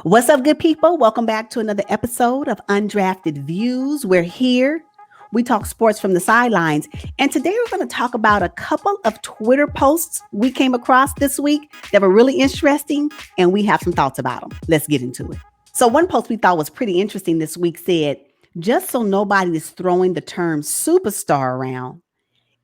What's up, good people? Welcome back to another episode of Undrafted Views. We're here. We talk sports from the sidelines. And today we're going to talk about a couple of Twitter posts we came across this week that were really interesting, and we have some thoughts about them. Let's get into it. So one post we thought was pretty interesting this week said, just so nobody is throwing the term superstar around,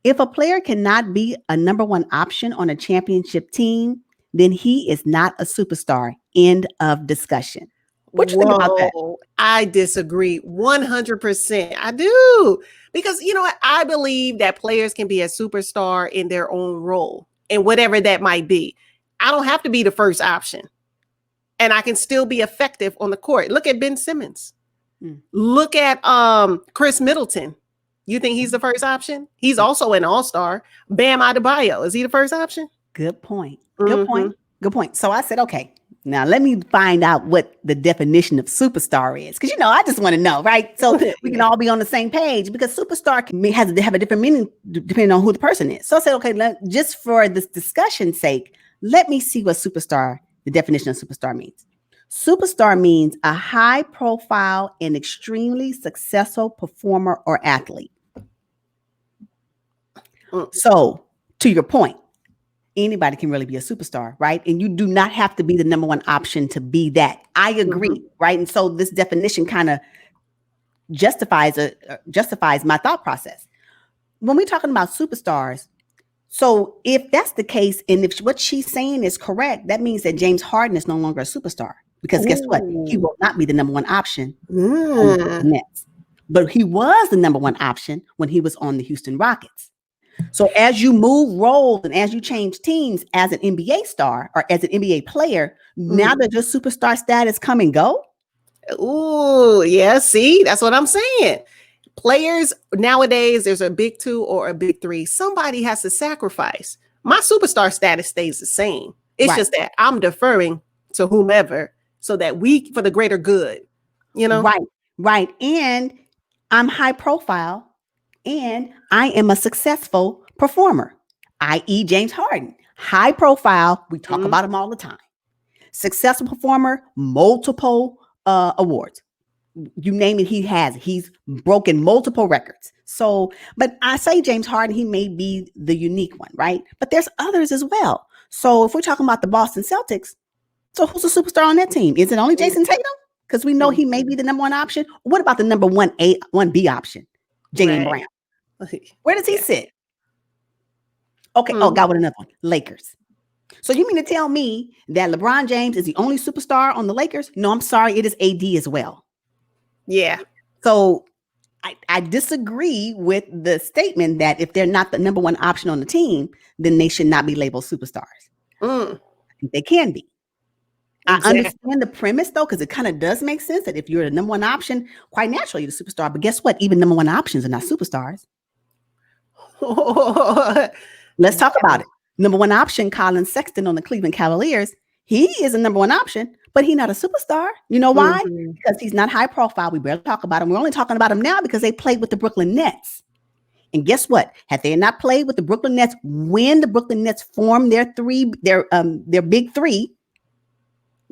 if a player cannot be a number one option on a championship team, then he is not a superstar. End of discussion. What you think about that? I disagree 100%. I do. Because, you know what? I believe that players can be a superstar in their own role and whatever that might be. I don't have to be the first option. And I can still be effective on the court. Look at Ben Simmons. Look at Chris Middleton. You think he's the first option? He's also an all-star. Bam Adebayo. Is he the first option? Good point. Good point. Good point. So I said, okay, now let me find out what the definition of superstar is. Because, I just want to know, right? So we can all be on the same page because superstar has a different meaning depending on who the person is. So I said, okay, just for this discussion's sake, let me see what the definition of superstar means. Superstar means a high profile and extremely successful performer or athlete. So to your point, anybody can really be a superstar, right? And you do not have to be the number one option to be that. I agree, right? And so this definition kind of justifies my thought process. When we're talking about superstars, so if that's the case, and if what she's saying is correct, that means that James Harden is no longer a superstar. Because guess what? He will not be the number one option on the Nets. But he was the number one option when he was on the Houston Rockets. So as you move roles and as you change teams as an NBA star or as an NBA player, now does your superstar status come and go? Ooh, yeah, see, that's what I'm saying. Players nowadays, there's a big two or a big three. Somebody has to sacrifice. My superstar status stays the same. It's just that I'm deferring to whomever so that for the greater good, Right. And I'm high profile. And I am a successful performer, i.e. James Harden. High profile, we talk about him all the time. Successful performer, multiple awards. You name it, he's broken multiple records. So, but I say James Harden, he may be the unique one, right? But there's others as well. So if we're talking about the Boston Celtics, so who's the superstar on that team? Is it only Jason Tatum? Because we know he may be the number one option. What about the number 1B option? Jaylen Brown. Where does he sit? Okay. Got with another one. Lakers. So you mean to tell me that LeBron James is the only superstar on the Lakers? No, I'm sorry. It is AD as well. Yeah. So I disagree with the statement that if they're not the number one option on the team, then they should not be labeled superstars. I think they can be. Exactly. I understand the premise, though, because it kind of does make sense that if you're the number one option, quite naturally, you're the superstar. But guess what? Even number one options are not superstars. Let's talk about it. Number one option, Colin Sexton on the Cleveland Cavaliers. He is a number one option, but he's not a superstar. You know why? Because he's not high profile. We barely talk about him. We're only talking about him now because they played with the Brooklyn Nets. And guess what? Had they not played with the Brooklyn Nets when the Brooklyn Nets formed their big three,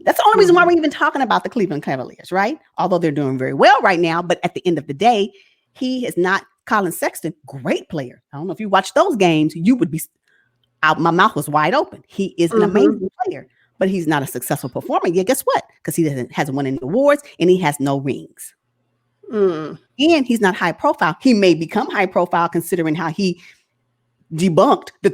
that's the only reason why we're even talking about the Cleveland Cavaliers, right? Although they're doing very well right now, but at the end of the day, he is not Colin Sexton, great player. I don't know if you watch those games, you would be out. My mouth was wide open. He is an amazing player, but he's not a successful performer. Yeah, guess what? Because he hasn't won any awards and he has no rings. And he's not high profile. He may become high profile considering how he debunked the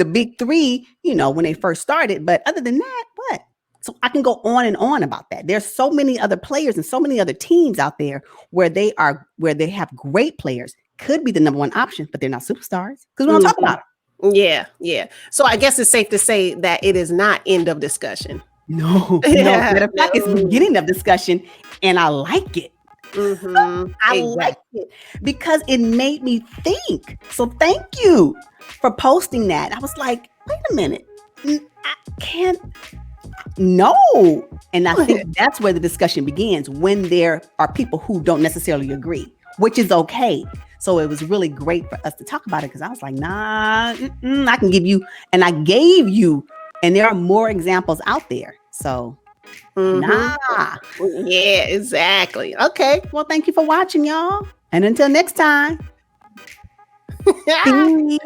big three, when they first started. But other than that, what? So I can go on and on about that. There's so many other players and so many other teams out there where they have great players, could be the number one option, but they're not superstars because we don't talk about them. Yeah. So I guess it's safe to say that it is not end of discussion. No. Matter of fact, it's beginning of discussion, and I like it. I like it because it made me think. So thank you for posting that. I was like, wait a minute, I can't. No. And I think that's where the discussion begins, when there are people who don't necessarily agree, which is okay. So it was really great for us to talk about it because I was like, nah, I can give you, and I gave you, and there are more examples out there. So Mhm. Nah. Yeah, exactly. Okay. Well, thank you for watching, y'all. And until next time, peace.